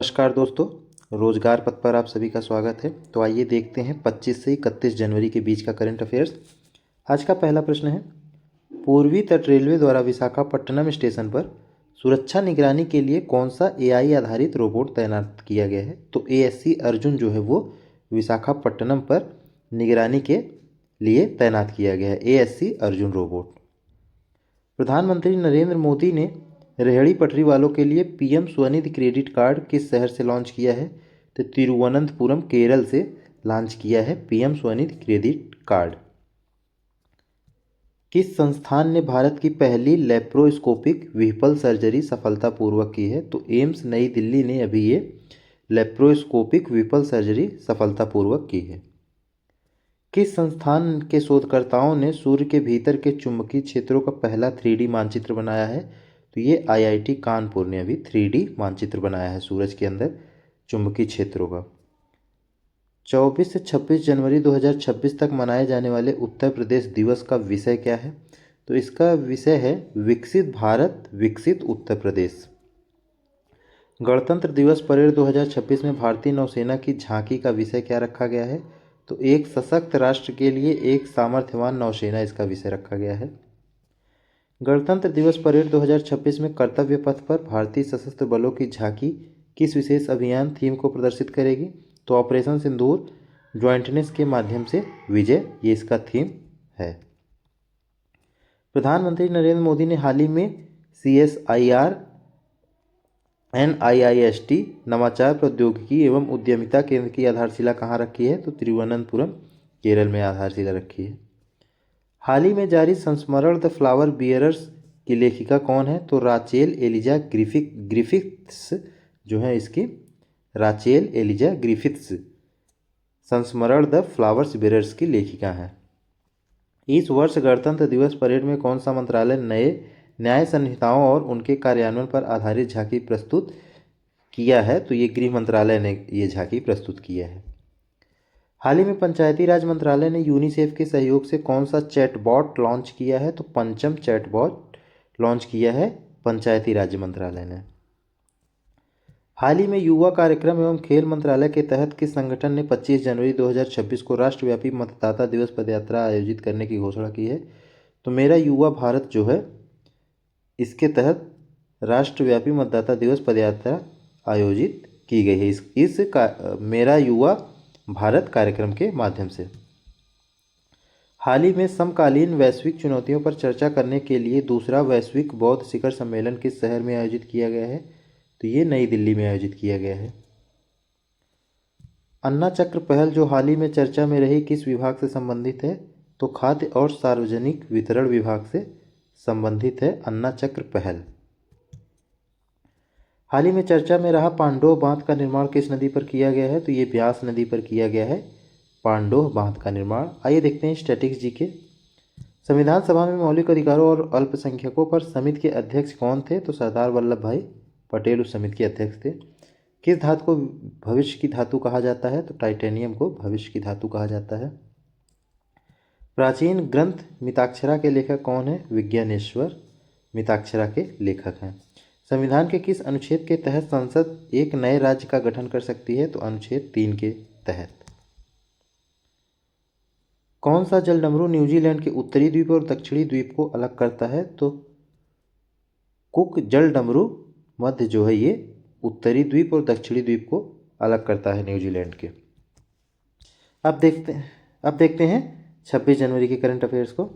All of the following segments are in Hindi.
नमस्कार दोस्तों, रोजगार पथ पर आप सभी का स्वागत है। तो आइए देखते हैं 25 से 31 जनवरी के बीच का करंट अफेयर्स। आज का पहला प्रश्न है, पूर्वी तट रेलवे द्वारा विशाखापट्टनम स्टेशन पर सुरक्षा निगरानी के लिए कौन सा एआई आधारित रोबोट तैनात किया गया है। तो एएससी अर्जुन जो है वो विशाखापट्टनम पर निगरानी के लिए तैनात किया गया है, एएससी अर्जुन रोबोट। प्रधानमंत्री नरेंद्र मोदी ने रेहड़ी पटरी वालों के लिए पीएम स्वनिधि क्रेडिट कार्ड किस शहर से लॉन्च किया है। तो तिरुवनंतपुरम केरल से लॉन्च किया है पीएम स्वनिधि क्रेडिट कार्ड। किस संस्थान ने भारत की पहली लेप्रोस्कोपिक व्हीपल सर्जरी सफलतापूर्वक की है। तो एम्स नई दिल्ली ने अभी ये लेप्रोस्कोपिक व्हीपल सर्जरी सफलतापूर्वक की है। किस संस्थान के शोधकर्ताओं ने सूर्य के भीतर के चुंबकीय क्षेत्रों का पहला 3D मानचित्र बनाया है। तो ये आईआईटी कानपुर ने अभी 3D मानचित्र बनाया है सूरज के अंदर चुंबकीय क्षेत्रों का। 24 से 26 जनवरी 2026 तक मनाए जाने वाले उत्तर प्रदेश दिवस का विषय क्या है। तो इसका विषय है विकसित भारत विकसित उत्तर प्रदेश। गणतंत्र दिवस परेड 2026 में भारतीय नौसेना की झांकी का विषय क्या रखा गया है। तो एक सशक्त राष्ट्र के लिए एक सामर्थ्यवान नौसेना इसका विषय रखा गया है। गणतंत्र दिवस परेड 2026 में कर्तव्य पथ पर भारतीय सशस्त्र बलों की झांकी किस विशेष अभियान थीम को प्रदर्शित करेगी। तो ऑपरेशन सिंदूर ज्वाइंटनेस के माध्यम से विजय, ये इसका थीम है। प्रधानमंत्री नरेंद्र मोदी ने हाल ही में CSIR NIIST नवाचार प्रौद्योगिकी एवं उद्यमिता केंद्र की आधारशिला कहाँ रखी है। तो तिरुवनंतपुरम केरल में आधारशिला रखी है। हाल ही में जारी संस्मरण द फ्लावर बियरर्स की लेखिका कौन है। तो राचेल एलिजा ग्रिफिथ्स जो है इसकी राचेल एलिजा ग्रिफिथ्स संस्मरण द फ्लावर्स बियरर्स की लेखिका है। इस वर्ष गणतंत्र दिवस परेड में कौन सा मंत्रालय नए न्याय संहिताओं और उनके कार्यान्वयन पर आधारित झांकी प्रस्तुत किया है। तो ये गृह मंत्रालय ने ये झांकी प्रस्तुत किया है। हाल ही में पंचायती राज मंत्रालय ने यूनिसेफ के सहयोग से कौन सा चैटबॉट लॉन्च किया है। तो पंचम चैटबॉट लॉन्च किया है पंचायती राज मंत्रालय ने। हाल ही में युवा कार्यक्रम एवं खेल मंत्रालय के तहत किस संगठन ने 25 जनवरी 2026 को राष्ट्रव्यापी मतदाता दिवस पदयात्रा आयोजित करने की घोषणा की है। तो मेरा युवा भारत जो है इसके तहत राष्ट्रव्यापी मतदाता दिवस पदयात्रा आयोजित की गई है मेरा युवा भारत कार्यक्रम के माध्यम से। हाल ही में समकालीन वैश्विक चुनौतियों पर चर्चा करने के लिए दूसरा वैश्विक बौद्ध शिखर सम्मेलन किस शहर में आयोजित किया गया है। तो ये नई दिल्ली में आयोजित किया गया है। अन्ना चक्र पहल जो हाल ही में चर्चा में रही किस विभाग से संबंधित है। तो खाद्य और सार्वजनिक वितरण विभाग से संबंधित है अन्ना चक्र पहल। हाल ही में चर्चा में रहा पांडोह बांध का निर्माण किस नदी पर किया गया है। तो ये ब्यास नदी पर किया गया है पांडोह बांध का निर्माण। आइए देखते हैं स्टैटिक्स जी के। संविधान सभा में मौलिक अधिकारों और अल्पसंख्यकों पर समिति के अध्यक्ष कौन थे। तो सरदार वल्लभ भाई पटेल उस समिति के अध्यक्ष थे। किस धातु को भविष्य की धातु कहा जाता है। तो टाइटेनियम को भविष्य की धातु कहा जाता है। प्राचीन ग्रंथ मिताक्षरा के लेखक कौन है। विज्ञानेश्वर मिताक्षरा के लेखक हैं। संविधान के किस अनुच्छेद के तहत संसद एक नए राज्य का गठन कर सकती है। तो अनुच्छेद 3 के तहत। कौन सा जलडमरू न्यूजीलैंड के उत्तरी द्वीप और दक्षिणी द्वीप को अलग करता है। तो कुक जलडमरू मध्य जो है ये उत्तरी द्वीप और दक्षिणी द्वीप को अलग करता है न्यूजीलैंड के। अब देखते हैं 26 जनवरी के करंट अफेयर्स को।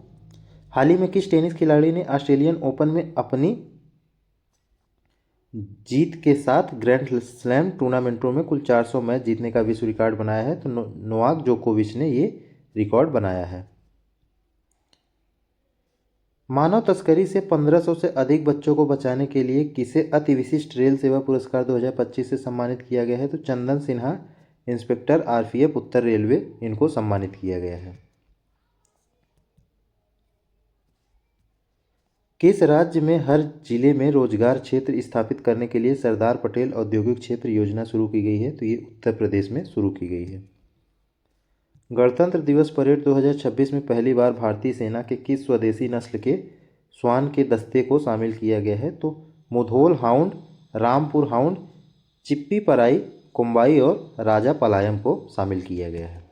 हाल ही में किस टेनिस खिलाड़ी ने ऑस्ट्रेलियन ओपन में अपनी जीत के साथ ग्रैंड स्लैम टूर्नामेंटों में कुल 400 मैच जीतने का विश्व रिकॉर्ड बनाया है। तो नोवाक जोकोविच ने ये रिकॉर्ड बनाया है। मानव तस्करी से 1500 से अधिक बच्चों को बचाने के लिए किसे अति विशिष्ट रेल सेवा पुरस्कार 2025 से सम्मानित किया गया है। तो चंदन सिन्हा इंस्पेक्टर RPF उत्तर रेलवे इनको सम्मानित किया गया है। किस राज्य में हर जिले में रोजगार क्षेत्र स्थापित करने के लिए सरदार पटेल औद्योगिक क्षेत्र योजना शुरू की गई है। तो ये उत्तर प्रदेश में शुरू की गई है। गणतंत्र दिवस परेड 2026 में पहली बार भारतीय सेना के किस स्वदेशी नस्ल के श्वान के दस्ते को शामिल किया गया है। तो मुधोल हाउंड, रामपुर हाउंड, चिप्पी पराई, कोम्बाई और राजा पलायम को शामिल किया गया है।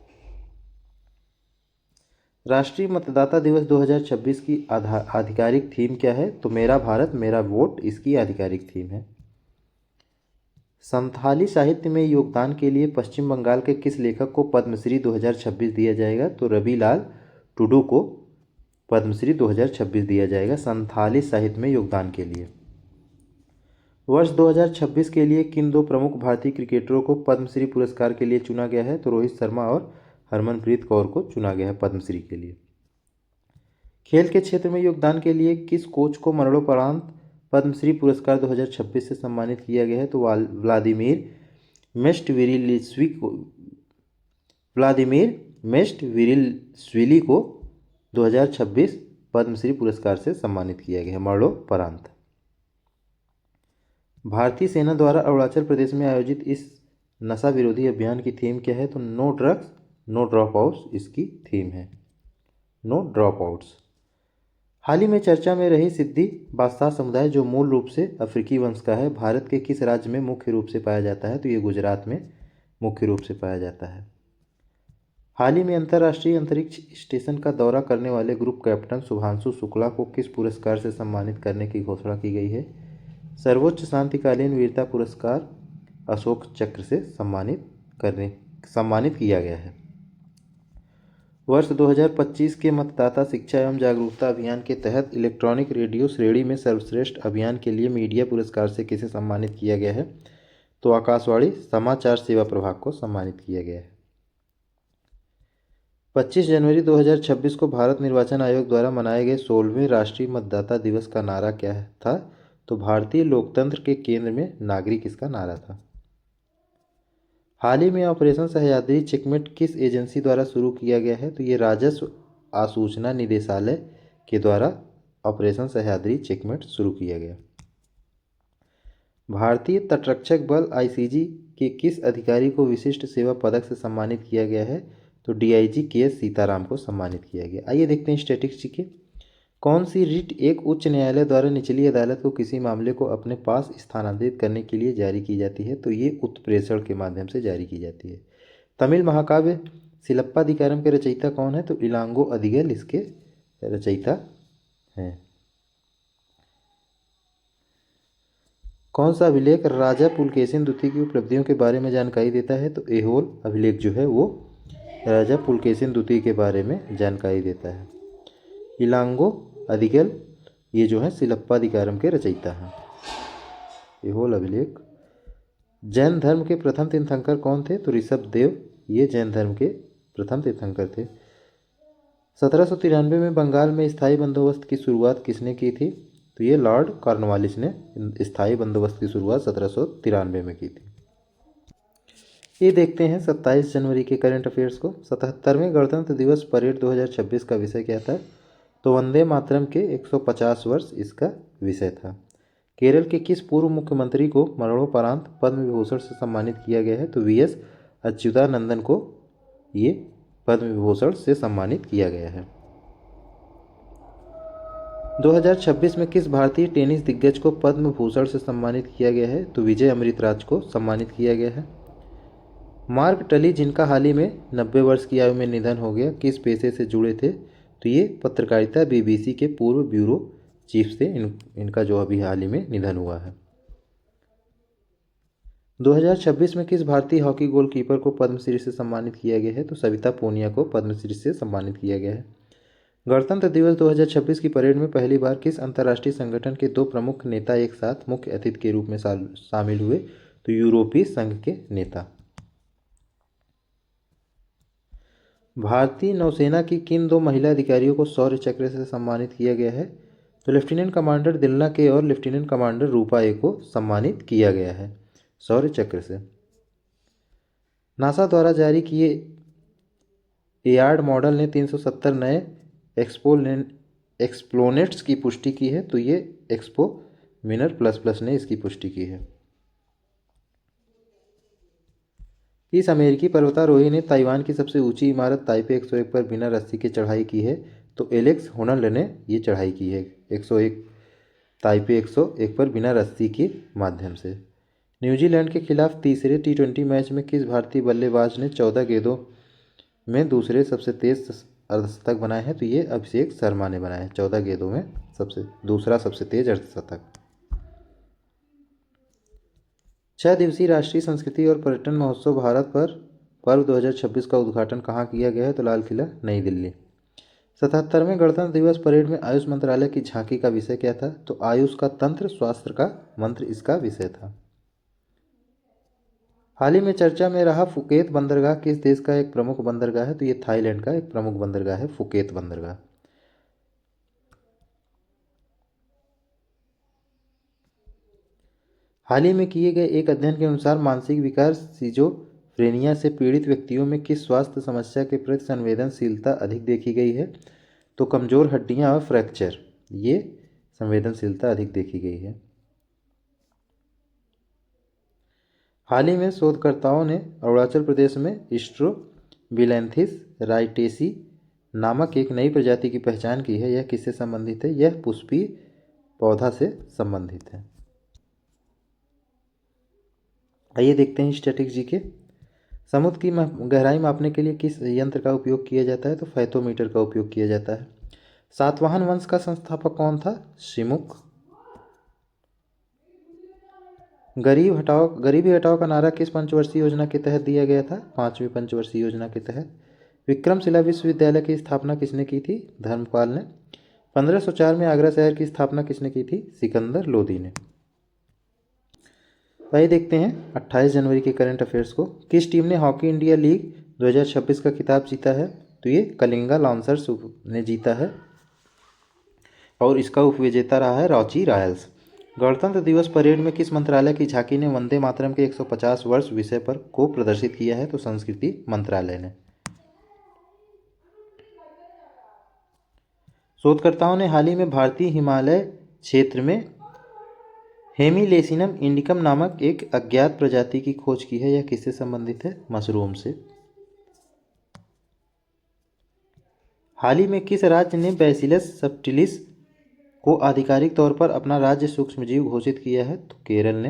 राष्ट्रीय मतदाता दिवस 2026 की आधिकारिक थीम क्या है? तो मेरा भारत मेरा वोट इसकी आधिकारिक थीम है। संथाली साहित्य में योगदान के लिए पश्चिम बंगाल के किस लेखक को पद्मश्री 2026 दिया जाएगा? तो रविलाल टुडू को पद्मश्री 2026 दिया जाएगा संथाली साहित्य में योगदान के लिए। वर्ष 2026 के लिए किन दो प्रमुख भारतीय क्रिकेटरों को पद्मश्री पुरस्कार के लिए चुना गया है? तो रोहित शर्मा और हरमनप्रीत कौर को चुना गया है पद्मश्री के लिए। खेल के क्षेत्र में योगदान के लिए किस कोच को मरणोपरांत पद्मश्री पुरस्कार 2026 से सम्मानित किया गया है? तो व्लादिमीर मेस्टविरिलश्विली को 2026 पद्मश्री पुरस्कार से सम्मानित किया गया है मरणोपरांत। भारतीय सेना द्वारा अरुणाचल प्रदेश में आयोजित इस नशा विरोधी अभियान की थीम क्या है? तो no drugs no drop outs इसकी थीम है, नो ड्रॉप आउट्स। हाल ही में चर्चा में रही सिद्दी बादशाह समुदाय जो मूल रूप से अफ्रीकी वंश का है, भारत के किस राज्य में मुख्य रूप से पाया जाता है? तो ये गुजरात में मुख्य रूप से पाया जाता है। हाल ही में अंतर्राष्ट्रीय अंतरिक्ष स्टेशन का दौरा करने वाले ग्रुप कैप्टन शुभांशु शुक्ला को किस पुरस्कार से सम्मानित करने की घोषणा की गई है? सर्वोच्च शांतिकालीन वीरता पुरस्कार अशोक चक्र से सम्मानित किया गया है। वर्ष 2025 के मतदाता शिक्षा एवं जागरूकता अभियान के तहत इलेक्ट्रॉनिक रेडियो श्रेणी में सर्वश्रेष्ठ अभियान के लिए मीडिया पुरस्कार से किसे सम्मानित किया गया है? तो आकाशवाणी समाचार सेवा प्रभाग को सम्मानित किया गया है। 25 जनवरी 2026 को भारत निर्वाचन आयोग द्वारा मनाए गए 16वें राष्ट्रीय मतदाता दिवस का नारा क्या था? तो भारतीय लोकतंत्र के केंद्र में नागरिक इसका नारा था। हाल ही में ऑपरेशन सह्याद्री चेकमेट किस एजेंसी द्वारा शुरू किया गया है? तो ये राजस्व आसूचना निदेशालय के द्वारा ऑपरेशन सह्याद्री चेकमेट शुरू किया गया। भारतीय तटरक्षक बल आईसीजी के किस अधिकारी को विशिष्ट सेवा पदक से सम्मानित किया गया है? तो डीआईजी के.एस. सीताराम को सम्मानित किया गया। आइए देखते हैं स्टैटिस्टिक्स के। कौन सी रिट एक उच्च न्यायालय द्वारा निचली अदालत को किसी मामले को अपने पास स्थानांतरित करने के लिए जारी की जाती है? तो ये उत्प्रेषण के माध्यम से जारी की जाती है। तमिल महाकाव्य सिलप्पाधिकारम के रचयिता कौन है? तो इलांगो अदिगल इसके रचयिता हैं। कौन सा अभिलेख राजा पुलकेशिन द्वितीय की उपलब्धियों के बारे में जानकारी देता है? तो ऐहोल अभिलेख जो है वो राजा पुलकेशिन द्वितीय के बारे में जानकारी देता है। इलांगो अदिगल ये जो है सिलप्पाधिकारम के रचयिता हैं। ऐहोल अभिलेख। जैन धर्म के प्रथम तीर्थंकर कौन थे? तो ऋषभ देव ये जैन धर्म के प्रथम तीर्थंकर थे। 1793 में बंगाल में स्थायी बंदोबस्त की शुरुआत किसने की थी? तो ये लॉर्ड कॉर्नवालिस ने स्थायी बंदोबस्त की शुरुआत 1793 में की थी। ये देखते हैं 27 जनवरी के करंट अफेयर्स को। 77वें गणतंत्र दिवस परेड 2026 का विषय क्या था? तो वंदे मातरम के 150 वर्ष इसका विषय था। केरल के किस पूर्व मुख्यमंत्री को मरणोपरांत पद्म विभूषण से सम्मानित किया गया है? तो वीएस अच्युतानंदन को ये पद्म विभूषण से सम्मानित किया गया है। 2026 में किस भारतीय टेनिस दिग्गज को पद्म भूषण से सम्मानित किया गया है? तो विजय अमृतराज को सम्मानित किया गया है। मार्क टली जिनका हाल ही में 90 वर्ष की आयु में निधन हो गया, किस पेशे से जुड़े थे? तो ये पत्रकारिता बीबीसी के पूर्व ब्यूरो चीफ से इनका जो अभी हाल ही में निधन हुआ है। 2026 में किस भारतीय हॉकी गोलकीपर को पद्मश्री से सम्मानित किया गया है? तो सविता पूनिया को पद्मश्री से सम्मानित किया गया है। गणतंत्र दिवस 2026 की परेड में पहली बार किस अंतर्राष्ट्रीय संगठन के दो प्रमुख नेता एक साथ मुख्य अतिथि के रूप में शामिल हुए? तो यूरोपीय संघ के नेता। भारतीय नौसेना की किन दो महिला अधिकारियों को शौर्य चक्र से सम्मानित किया गया है? तो लेफ्टिनेंट कमांडर दिलना के और लेफ्टिनेंट कमांडर रूपा ए को सम्मानित किया गया है शौर्य चक्र से। नासा द्वारा जारी किए एयार्ड मॉडल ने 370 नए एक्सप्लोनेट्स की पुष्टि की है। तो ये एक्सपोमिनर प्लस ने इसकी पुष्टि की है। इस अमेरिकी पर्वतारोही ने ताइवान की सबसे ऊंची इमारत ताइपे 101 पर बिना रस्सी के चढ़ाई की है? तो एलेक्स होनल्ड ने ये चढ़ाई की है 101 ताइपे 101 पर बिना रस्सी के माध्यम से। न्यूजीलैंड के खिलाफ तीसरे टी20 मैच में किस भारतीय बल्लेबाज ने 14 गेंदों में दूसरे सबसे तेज अर्धशतक बनाए हैं? तो ये अभिषेक शर्मा ने बनाए हैं 14 गेंदों में दूसरा सबसे तेज अर्धशतक। 6 दिवसीय राष्ट्रीय संस्कृति और पर्यटन महोत्सव भारत पर पर्व 2026 का उद्घाटन कहाँ किया गया है? तो लाल किला नई दिल्ली। 77वें गणतंत्र दिवस परेड में आयुष मंत्रालय की झांकी का विषय क्या था? तो आयुष का तंत्र, स्वास्थ्य का मंत्र इसका विषय था। हाल ही में चर्चा में रहा फुकेत बंदरगाह किस देश का एक प्रमुख बंदरगाह है? तो ये थाईलैंड का एक प्रमुख बंदरगाह है फुकेत बंदरगाह। हाल ही में किए गए एक अध्ययन के अनुसार मानसिक विकार सिजोफ्रेनिया से पीड़ित व्यक्तियों में किस स्वास्थ्य समस्या के प्रति संवेदनशीलता अधिक देखी गई है? तो कमजोर हड्डियां और फ्रैक्चर, ये संवेदनशीलता अधिक देखी गई है। हाल ही में शोधकर्ताओं ने अरुणाचल प्रदेश में स्ट्रोबिलैंथिस राइटेसी नामक एक नई प्रजाति की पहचान की है। यह किससे संबंधित है? यह पुष्पीय पौधा से संबंधित है। आइए देखते हैं स्टैटिक जीके। समुद्र की गहराई मापने के लिए किस यंत्र का उपयोग किया जाता है? तो फैथोमीटर का उपयोग किया जाता है। सातवाहन वंश का संस्थापक कौन था? शिमुक। गरीबी हटाओ का नारा किस पंचवर्षीय योजना के तहत दिया गया था? 5वीं पंचवर्षीय योजना के तहत। विक्रमशिला विश्वविद्यालय की स्थापना किसने की थी? धर्मपाल ने। 1504 में आगरा शहर की स्थापना किसने की थी? सिकंदर लोदी ने। आइए देखते हैं 28 जनवरी के करंट अफेयर्स को। किस टीम ने हॉकी इंडिया लीग 2026 का खिताब जीता है? तो ये कलिंगा लांसर्स ने जीता है और इसका उपविजेता रहा है रांची रॉयल्स। गणतंत्र दिवस परेड में किस मंत्रालय की झांकी ने वंदे मातरम के 150 वर्ष विषय पर को प्रदर्शित किया है? तो संस्कृति मंत्रालय ने। शोधकर्ताओं ने हाल ही में भारतीय हिमालय क्षेत्र में हेमिलेसिनम इंडिकम नामक एक अज्ञात प्रजाति की खोज की है। यह किससे संबंधित है? मशरूम से। हाल ही में किस राज्य ने बैसिलस सब्टिलिस को आधिकारिक तौर पर अपना राज्य सूक्ष्मजीव घोषित किया है? तो केरल ने।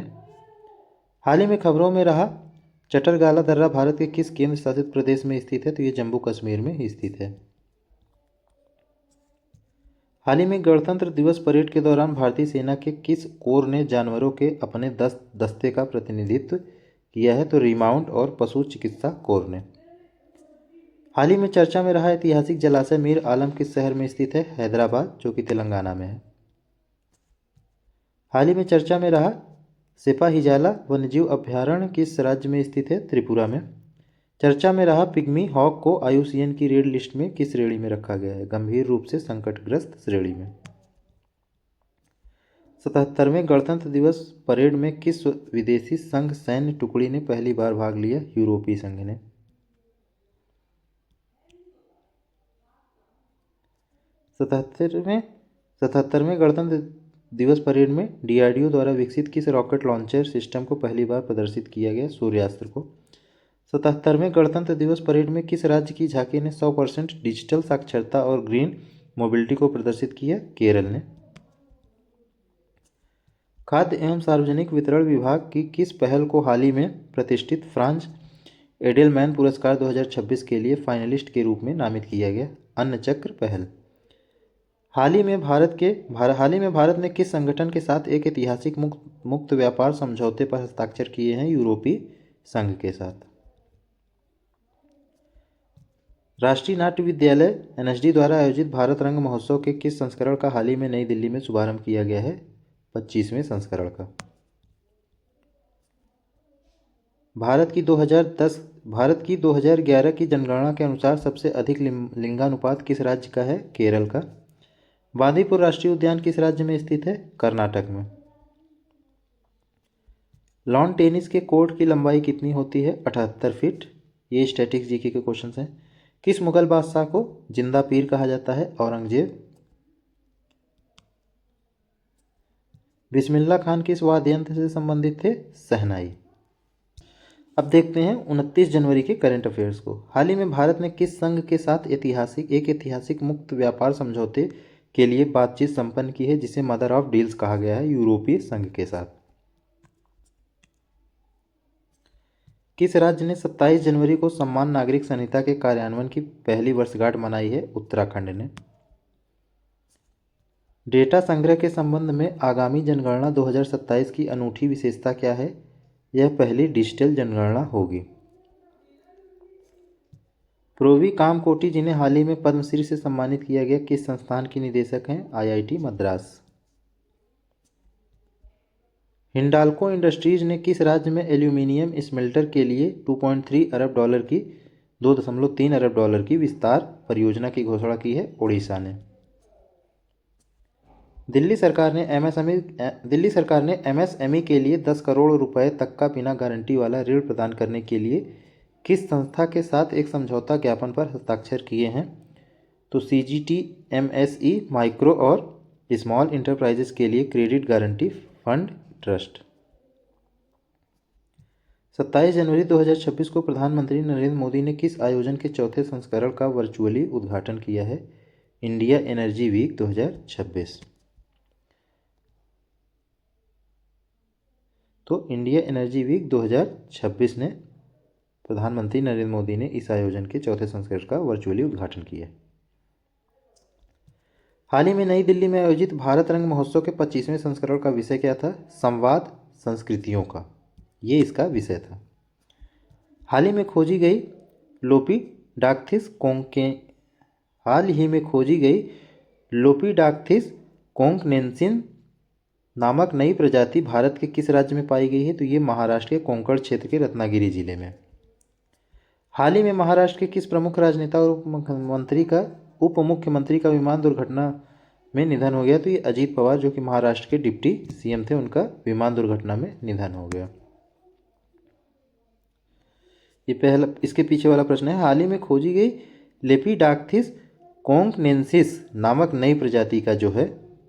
हाल ही में खबरों में रहा चटरगाला दर्रा भारत के किस केंद्र शासित प्रदेश में स्थित है? तो ये जम्मू कश्मीर में स्थित है। हाल ही में गणतंत्र दिवस परेड के दौरान भारतीय सेना के किस कोर ने जानवरों के अपने दस्ते का प्रतिनिधित्व किया है? तो रिमाउंट और पशु चिकित्सा कोर ने। हाल ही में चर्चा में रहा ऐतिहासिक जलाशय मीर आलम किस शहर में स्थित है? हैदराबाद, जो कि तेलंगाना में है। हाल ही में चर्चा में रहा सिपाहीजाला वन्यजीव अभयारण्य किस राज्य में स्थित है? त्रिपुरा में। चर्चा में रहा पिग्मी हॉक को IUCN की रेड लिस्ट में किस श्रेणी में रखा गया है? गंभीर रूप से संकटग्रस्त श्रेणी में। 77वें गणतंत्र दिवस परेड में किस विदेशी संघ सैन्य टुकड़ी ने पहली बार भाग लिया? यूरोपीय संघ ने। 77वें गणतंत्र दिवस परेड में DRDO द्वारा विकसित किस रॉकेट लॉन्चर सिस्टम को पहली बार प्रदर्शित किया गया? सूर्यास्त्र को। 77वें गणतंत्र दिवस परेड में किस राज्य की झांकी ने 100% डिजिटल साक्षरता और ग्रीन मोबिलिटी को प्रदर्शित किया? केरल ने। खाद्य एवं सार्वजनिक वितरण विभाग की किस पहल को हाल ही में प्रतिष्ठित फ्रांज एडेलमैन पुरस्कार 2026 के लिए फाइनलिस्ट के रूप में नामित किया गया? अन्न चक्र पहल। हाल ही में भारत ने किस संगठन के साथ एक ऐतिहासिक मुक्त व्यापार समझौते पर हस्ताक्षर किए हैं? यूरोपीय संघ के साथ। राष्ट्रीय नाट्य विद्यालय NSD द्वारा आयोजित भारत रंग महोत्सव के किस संस्करण का हाल ही में नई दिल्ली में शुभारंभ किया गया है? 25वें संस्करण का। भारत की 2011 की जनगणना के अनुसार सबसे अधिक लिंगानुपात किस राज्य का है? केरल का। बांदीपुर राष्ट्रीय उद्यान किस राज्य में स्थित है? कर्नाटक में। लॉन टेनिस के कोर्ट की लंबाई कितनी होती है? 78 फीट। ये स्टैटिक जीके के क्वेश्चंस हैं। किस मुगल बादशाह को जिंदा पीर कहा जाता है? औरंगजेब। बिस्मिल्लाह खान किस वाद्य यंत्र से संबंधित थे? शहनाई। अब देखते हैं 29 जनवरी के करंट अफेयर्स को। हाल ही में भारत ने किस संघ के साथ ऐतिहासिक मुक्त व्यापार समझौते के लिए बातचीत संपन्न की है, जिसे मदर ऑफ डील्स कहा गया है? यूरोपीय संघ के साथ। किस राज्य ने 27 जनवरी को सम्मान नागरिक संहिता के कार्यान्वयन की पहली वर्षगांठ मनाई है? उत्तराखंड ने। डेटा संग्रह के संबंध में आगामी जनगणना 2027 की अनूठी विशेषता क्या है? यह पहली डिजिटल जनगणना होगी। प्रोवी कामकोटी, जिन्हें हाल ही में पद्मश्री से सम्मानित किया गया, किस संस्थान की निदेशक हैं? IIT मद्रास। हिंडाल्को इंडस्ट्रीज ने किस राज्य में एल्यूमीनियम स्मेल्टर के लिए 2.3 अरब डॉलर की 2.3 अरब डॉलर की विस्तार परियोजना की घोषणा की है? ओडिशा ने। दिल्ली सरकार ने MSME के लिए 10 करोड़ रुपए तक का बिना गारंटी वाला ऋण प्रदान करने के लिए किस संस्था के साथ एक समझौता ज्ञापन पर हस्ताक्षर किए हैं? तो CGTMSE माइक्रो और स्मॉल इंटरप्राइजेस के लिए क्रेडिट गारंटी फंड ट्रस्ट। 27 जनवरी 2026 को प्रधानमंत्री नरेंद्र मोदी ने किस आयोजन के चौथे संस्करण का वर्चुअली उद्घाटन किया है? India Energy Week 2026। तो इंडिया एनर्जी वीक 2026 ने प्रधानमंत्री नरेंद्र मोदी ने इस आयोजन के चौथे संस्करण का वर्चुअली उद्घाटन किया। हाल ही में नई दिल्ली में आयोजित भारत रंग महोत्सव के 25वें संस्करण का विषय क्या था? संवाद संस्कृतियों का, ये इसका विषय था। हाल ही में खोजी गई लोपिडाक्थिस कोंकनेंसिस नामक नई प्रजाति भारत के किस राज्य में पाई गई है? तो ये महाराष्ट्र के कोंकण क्षेत्र के रत्नागिरी जिले में। हाल ही में महाराष्ट्र के किस प्रमुख राजनेता और उप मुख्यमंत्री का विमान दुर्घटना में निधन हो गया? तो ये अजीत पवार, जो कि महाराष्ट्र के डिप्टी CM थे, उनका विमान दुर्घटना में निधन हो गया। ये पहला, इसके पीछे वाला प्रश्न है, हाल ही में खोजी गई लेपिडाक्थिस कोंकनेंसिस नामक नई प्रजाति का जो है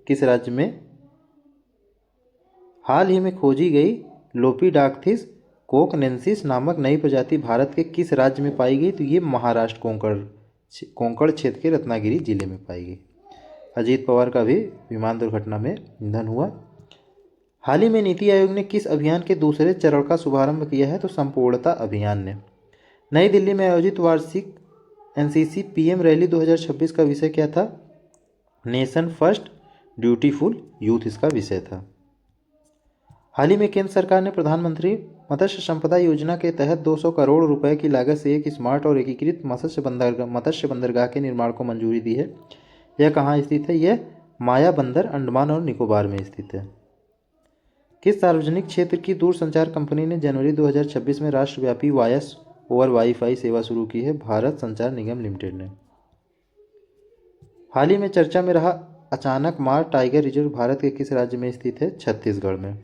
किस राज्य में? हाल ही में खोजी गई लोपिडाक्थिस कोंकनेंसिस नामक नई प्रजाति भारत के किस राज्य में पाई गई? तो ये महाराष्ट्र कोंकण क्षेत्र के रत्नागिरी जिले में पाई गई। अजीत पवार का भी विमान दुर्घटना में निधन हुआ। हाल ही में नीति आयोग ने किस अभियान के दूसरे चरण का शुभारंभ किया है? तो संपूर्णता अभियान ने। नई दिल्ली में आयोजित वार्षिक NCC PM रैली 2026 का विषय क्या था? नेशन फर्स्ट ड्यूटीफुल यूथ इसका विषय था। हाल ही में केंद्र सरकार ने प्रधानमंत्री मत्स्य संपदा योजना के तहत 200 करोड़ रुपए की लागत से एक स्मार्ट और एकीकृत मत्स्य बंदरगाह के निर्माण को मंजूरी दी है। यह कहाँ स्थित है? यह माया बंदर अंडमान और निकोबार में स्थित है। किस सार्वजनिक क्षेत्र की दूरसंचार कंपनी ने जनवरी 2026 में राष्ट्रव्यापी वॉयस ओवर वाईफाई सेवा शुरू की है? भारत संचार निगम लिमिटेड ने। हाल ही में चर्चा में रहा अचानक मार टाइगर रिजर्व भारत के किस राज्य में स्थित है? छत्तीसगढ़ में।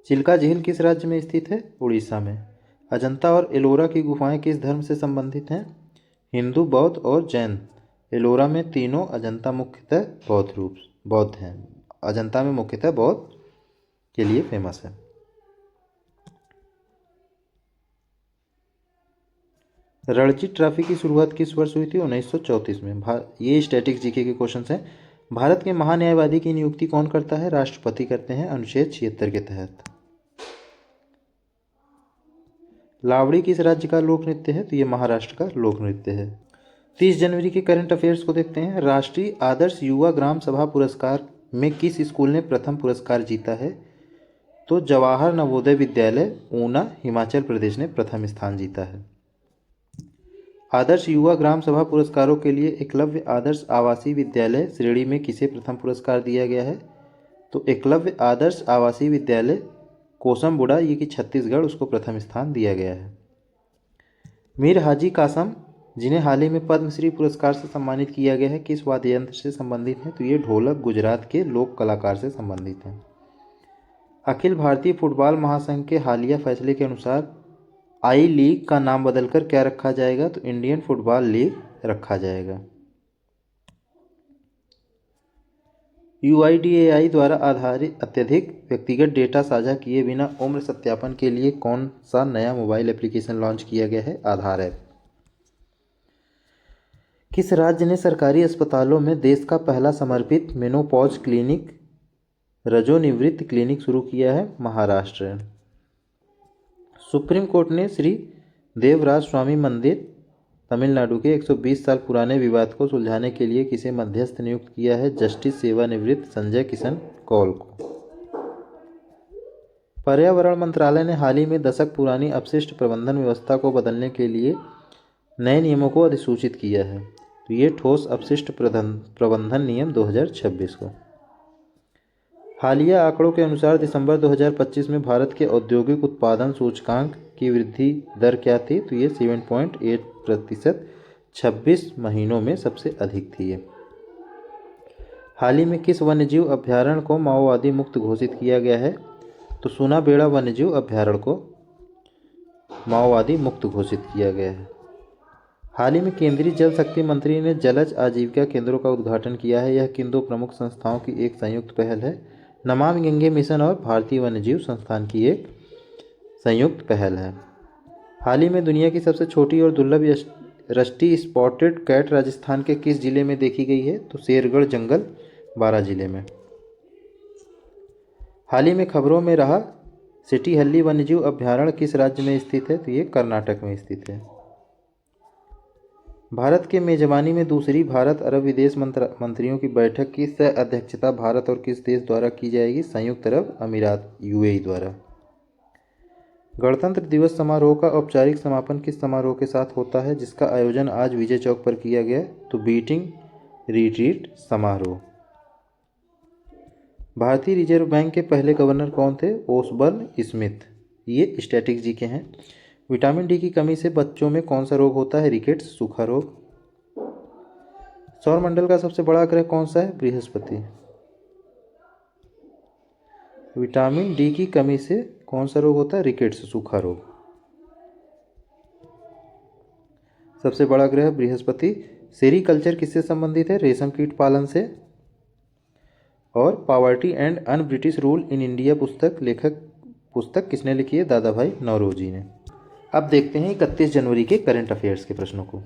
चिल्का झील किस राज्य में स्थित है? उड़ीसा में। अजंता और एलोरा की गुफाएं किस धर्म से संबंधित हैं? हिंदू, बौद्ध और जैन। एलोरा में तीनों, अजंता मुख्यतः बौद्ध हैं। अजंता में मुख्यतः बौद्ध के लिए फेमस है। रणजी ट्रॉफी की शुरुआत किस वर्ष हुई थी? 1934 में। ये स्टैटिक जीके के क्वेश्चन हैं। भारत के महान्यायवादी की नियुक्ति कौन करता है? राष्ट्रपति करते हैं, अनुच्छेद 76 के तहत। लावड़ी किस राज्य का लोक नृत्य है? तो ये महाराष्ट्र का लोक नृत्य है। 30 जनवरी के करंट अफेयर्स को देखते हैं। राष्ट्रीय आदर्श युवा ग्राम सभा पुरस्कार में किस स्कूल ने प्रथम पुरस्कार जीता है? तो जवाहर नवोदय विद्यालय ऊना, हिमाचल प्रदेश ने प्रथम स्थान जीता है। आदर्श युवा ग्राम सभा पुरस्कारों के लिए एकलव्य आदर्श आवासीय विद्यालय श्रेणी में किसे प्रथम पुरस्कार दिया गया है? तो एकलव्य आदर्श आवासीय विद्यालय कोसमबुड़ा, ये कि छत्तीसगढ़, उसको प्रथम स्थान दिया गया है। मीर हाजी कासम, जिन्हें हाल ही में पद्मश्री पुरस्कार से सम्मानित किया गया है, किस वाद्य यंत्र से संबंधित हैं? तो ये ढोलक गुजरात के लोक कलाकार से संबंधित हैं। अखिल भारतीय फुटबॉल महासंघ के हालिया फैसले के अनुसार आई लीग का नाम बदलकर क्या रखा जाएगा? तो इंडियन फुटबॉल लीग रखा जाएगा। UIDAI द्वारा आधारित अत्यधिक व्यक्तिगत डेटा साझा किए बिना उम्र सत्यापन के लिए कौन सा नया मोबाइल एप्लीकेशन लॉन्च किया गया है? आधार ऐप। किस राज्य ने सरकारी अस्पतालों में देश का पहला समर्पित मेनोपॉज क्लिनिक, रजोनिवृत्ति क्लिनिक शुरू किया है? महाराष्ट्र। सुप्रीम कोर्ट ने श्री देवराज स्वामी मंदिर तमिलनाडु के 120 साल पुराने विवाद को सुलझाने के लिए किसे मध्यस्थ नियुक्त किया है? जस्टिस सेवानिवृत्त संजय किशन कौल को। पर्यावरण मंत्रालय ने हाल ही में दशक पुरानी अपशिष्ट प्रबंधन व्यवस्था को बदलने के लिए नए नियमों को अधिसूचित किया है। तो ये ठोस अपशिष्ट प्रबंधन नियम 2026 को। हालिया आंकड़ों के अनुसार दिसंबर 2025 में भारत के औद्योगिक उत्पादन सूचकांक की वृद्धि दर क्या थी? तो ये 7.8%, 26 महीनों में सबसे अधिक थी। हाल ही में किस वन्यजीव अभ्यारण्य को माओवादी मुक्त घोषित किया गया है? तो सुनाबेड़ा वन्यजीव अभ्यारण्य को माओवादी मुक्त घोषित किया गया है। हाल ही में केंद्रीय जल शक्ति मंत्री ने जलज आजीविका केंद्रों का उद्घाटन किया है। यह किन दो प्रमुख संस्थाओं की एक संयुक्त पहल है? नमामि गंगे मिशन और भारतीय वन्यजीव संस्थान की एक संयुक्त पहल है। हाल ही में दुनिया की सबसे छोटी और दुर्लभ रस्टी स्पॉटेड कैट राजस्थान के किस जिले में देखी गई है? तो शेरगढ़ जंगल, बारां जिले में। हाल ही में खबरों में रहा सिटीहल्ली वन्यजीव अभ्यारण्य किस राज्य में स्थित है? तो ये कर्नाटक में स्थित है। भारत के मेजबानी में दूसरी भारत अरब विदेश मंत्रियों की बैठक की सह अध्यक्षता भारत और किस देश द्वारा की जाएगी? संयुक्त अरब अमीरात यूएई द्वारा। गणतंत्र दिवस समारोह का औपचारिक समापन किस समारोह के साथ होता है, जिसका आयोजन आज विजय चौक पर किया गया? तो बीटिंग रिट्रीट समारोह। भारतीय रिजर्व बैंक के पहले गवर्नर कौन थे? ओसबर्न स्मिथ। ये स्टैटिक जी के हैं। विटामिन डी की कमी से बच्चों में कौन सा रोग होता है? रिकेट्स, सूखा रोग। सौरमंडल का सबसे बड़ा ग्रह कौन सा है? बृहस्पति। विटामिन डी की कमी से कौन सा रोग होता है? रिकेट्स, सूखा रोग। सबसे बड़ा ग्रह बृहस्पति। सेरीकल्चर किससे संबंधित है? रेशम कीट पालन से। और poverty and un British rule in India पुस्तक किसने लिखी है? दादा भाई नौरोजी ने। अब देखते हैं 31 जनवरी के करंट अफेयर्स के प्रश्नों को।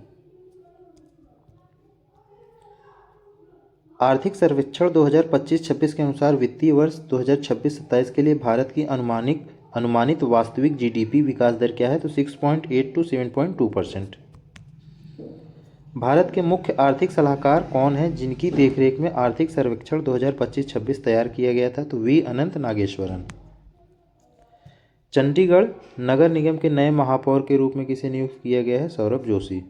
आर्थिक सर्वेक्षण 2025-26 के अनुसार वित्तीय वर्ष 2026-27 के लिए भारत की अनुमानित वास्तविक जीडीपी विकास दर क्या है? तो 6.8 to 7.2%। भारत के मुख्य आर्थिक सलाहकार कौन है जिनकी देखरेख में आर्थिक सर्वेक्षण 2025-26 तैयार किया गया था? तो वी अनंत नागेश्वरन। चंडीगढ़ नगर निगम के नए महापौर के रूप में किसे नियुक्त किया गया है? सौरभ जोशी।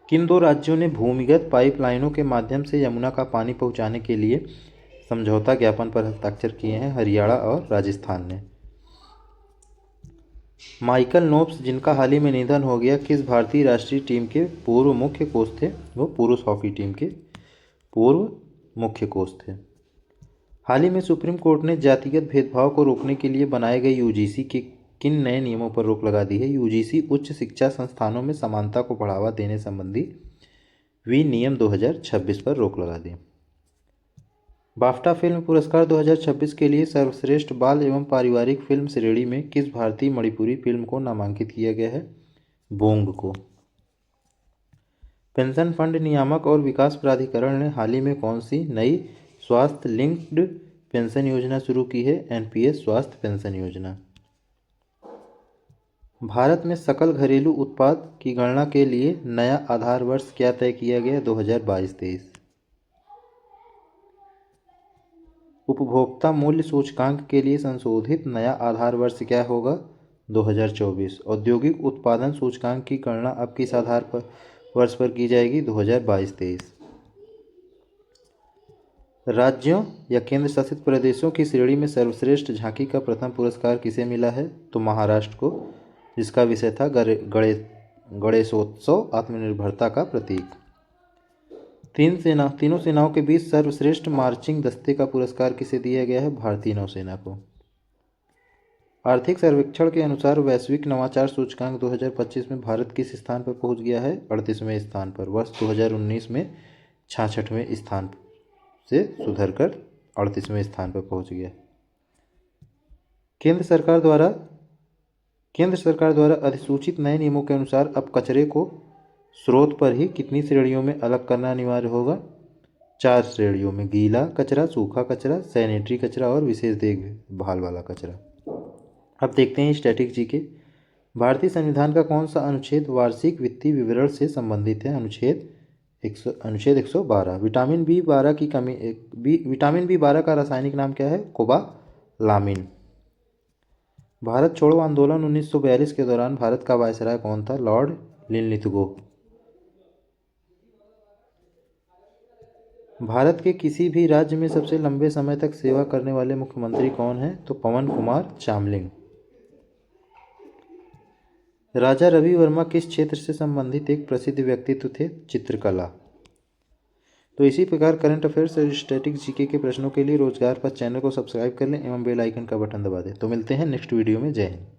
किन दो राज्यों ने भूमिगत पाइपलाइनों के माध्यम से यमुना का पानी पहुंचाने के लिए समझौता ज्ञापन पर हस्ताक्षर किए हैं? हरियाणा और राजस्थान ने। माइकल नोप्स जिनका हाल ही में निधन हो गया, किस भारतीय राष्ट्रीय टीम के पूर्व मुख्य कोच थे? वो पुरुष हॉकी टीम के पूर्व मुख्य कोच थे। हाल ही में सुप्रीम कोर्ट ने जातिगत भेदभाव को रोकने के लिए बनाए गए यूजीसी के किन नए नियमों पर रोक लगा दी है? यूजीसी उच्च शिक्षा संस्थानों में समानता को बढ़ावा देने संबंधी विनियम 2026 पर रोक लगा दी। बाफ्टा फिल्म पुरस्कार 2026 के लिए सर्वश्रेष्ठ बाल एवं पारिवारिक फिल्म श्रेणी में किस भारतीय मणिपुरी फिल्म को नामांकित किया गया है? बोंग को। पेंशन फंड नियामक और विकास प्राधिकरण ने हाल ही में कौन सी नई स्वास्थ्य लिंक्ड पेंशन योजना शुरू की है? एनपीएस स्वास्थ्य पेंशन योजना। भारत में सकल घरेलू उत्पाद की गणना के लिए नया आधार वर्ष क्या तय किया गया? 2022-23। उपभोक्ता मूल्य सूचकांक के लिए संशोधित नया आधार वर्ष क्या होगा? 2024। औद्योगिक उत्पादन सूचकांक की गणना अब किस आधार वर्ष पर की जाएगी? 2022-23। राज्यों या केंद्र शासित प्रदेशों की श्रेणी में सर्वश्रेष्ठ झांकी का प्रथम पुरस्कार किसे मिला है? तो महाराष्ट्र को, जिसका विषय था गणेशोत्सव आत्मनिर्भरता का प्रतीक। तीनों सेनाओं के बीच सर्वश्रेष्ठ मार्चिंग दस्ते का पुरस्कार किसे दिया गया है? भारतीय नौसेना को। आर्थिक सर्वेक्षण के अनुसार वैश्विक नवाचार सूचकांक 2025 में भारत किस स्थान पर पहुंच गया है? 38वें स्थान पर। वर्ष 2019 में 66वें स्थान से सुधरकर 38वें स्थान पर पहुंच गया। केंद्र सरकार द्वारा अधिसूचित नए नियमों के अनुसार अब कचरे को स्रोत पर ही कितनी श्रेणियों में अलग करना अनिवार्य होगा? 4 श्रेणियों में। गीला कचरा, सूखा कचरा, सैनिटरी कचरा और विशेष देखभाल वाला कचरा। अब देखते हैं स्टैटिक जीके। भारतीय संविधान का कौन सा अनुच्छेद वार्षिक वित्तीय विवरण से संबंधित है? अनुच्छेद 112। विटामिन बी 12 का रासायनिक नाम क्या है? कोबालामिन। भारत छोड़ो आंदोलन 1942 के दौरान भारत का वायसराय कौन था? Lord Linlithgow. भारत के किसी भी राज्य में सबसे लंबे समय तक सेवा करने वाले मुख्यमंत्री कौन हैं? तो पवन कुमार चामलिंग। राजा रवि वर्मा किस क्षेत्र से संबंधित एक प्रसिद्ध व्यक्तित्व थे? चित्रकला। तो इसी प्रकार करंट अफेयर्स और स्टैटिक जीके के प्रश्नों के लिए रोजगार पर चैनल को सब्सक्राइब कर लें एवं बेल आइकन का बटन दबा दें। तो मिलते हैं नेक्स्ट वीडियो में। जय हिंद।